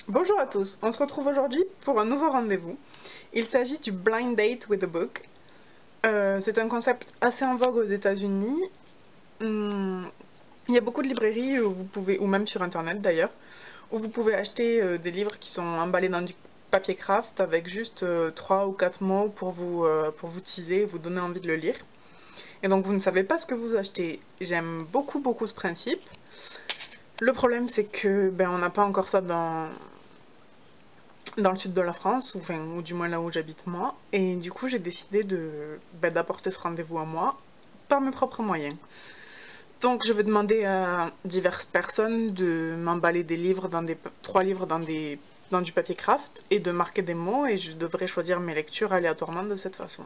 Bonjour à tous, on se retrouve aujourd'hui pour un nouveau rendez-vous. Il s'agit du Blind Date with a Book. C'est un concept assez en vogue aux États-Unis. Il y a beaucoup de librairies où vous pouvez, ou même sur internet d'ailleurs, où vous pouvez acheter des livres qui sont emballés dans du papier craft avec juste 3 ou 4 mots pour vous teaser, vous donner envie de le lire. Et donc vous ne savez pas ce que vous achetez. J'aime beaucoup ce principe. Le problème c'est que on n'a pas encore ça dans le sud de la France, ou du moins là où j'habite moi, et du coup j'ai décidé d'apporter ce rendez-vous à moi par mes propres moyens. Donc je vais demander à diverses personnes de m'emballer des livres trois livres dans du papier craft et de marquer des mots, et je devrais choisir mes lectures aléatoirement de cette façon.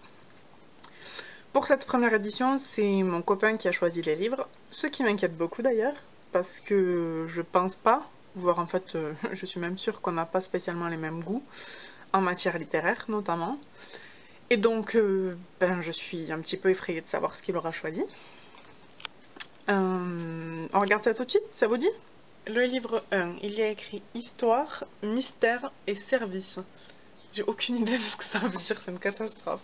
Pour cette première édition, c'est mon copain qui a choisi les livres, ce qui m'inquiète beaucoup d'ailleurs, parce que je pense pas, voire en fait je suis même sûre qu'on n'a pas spécialement les mêmes goûts, en matière littéraire notamment. Et donc je suis un petit peu effrayée de savoir ce qu'il aura choisi. On regarde ça tout de suite, ça vous dit? Le livre 1, il y a écrit Histoire, Mystère et Service. J'ai aucune idée de ce que ça veut dire, c'est une catastrophe.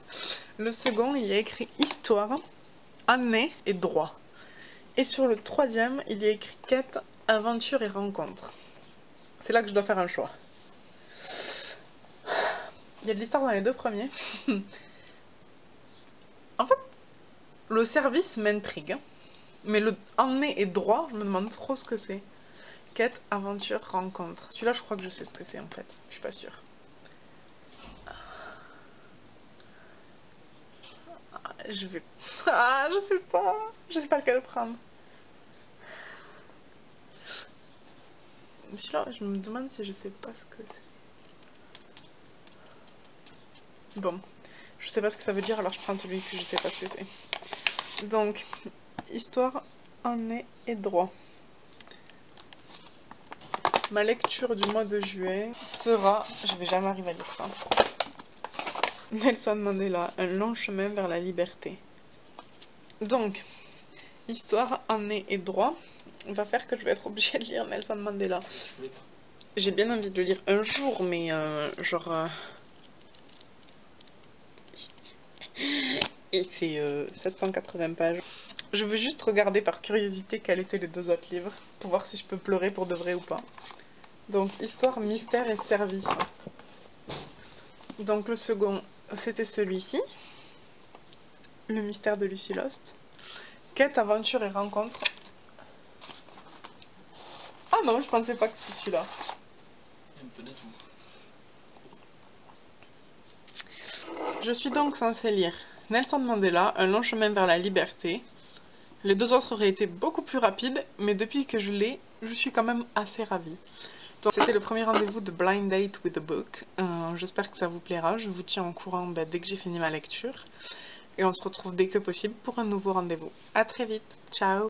Le second, il y a écrit Histoire, Année et Droit. Et sur le troisième, il y a écrit Quête, Aventure et Rencontre. C'est là que je dois faire un choix. Il y a de l'histoire dans les deux premiers. En fait, le service m'intrigue. Mais le Année et Droit, je me demande trop ce que c'est. Quête, Aventure, Rencontre. Celui-là, je crois que je sais ce que c'est en fait. Je suis pas sûre. Je vais... Ah, je sais pas. Je sais pas lequel prendre. Celui-là, je me demande si je sais pas ce que c'est. Bon. Je sais pas ce que ça veut dire, alors je prends celui que je sais pas ce que c'est. Donc, Histoire, Année et Droit. Ma lecture du mois de juillet sera... Je vais jamais arriver à lire ça. Nelson Mandela, un long chemin vers la liberté. Donc, Histoire, Année et Droit va faire que je vais être obligée de lire Nelson Mandela. J'ai bien envie de le lire un jour, mais il fait 780 pages. Je veux juste regarder par curiosité quels étaient les deux autres livres, pour voir si je peux pleurer pour de vrai ou pas. Donc, Histoire, Mystère et Service. Donc le second, c'était celui-ci. Le mystère de Lucy Lost. Quête, Aventure et Rencontre. Ah non, je pensais pas que c'était celui-là. Je suis donc censée lire Nelson Mandela, Un long chemin vers la liberté. Les deux autres auraient été beaucoup plus rapides, mais depuis que je l'ai, je suis quand même assez ravie. Donc c'était le premier rendez-vous de Blind Date with a Book. J'espère que ça vous plaira, je vous tiens au courant dès que j'ai fini ma lecture. Et on se retrouve dès que possible pour un nouveau rendez-vous. A très vite, ciao!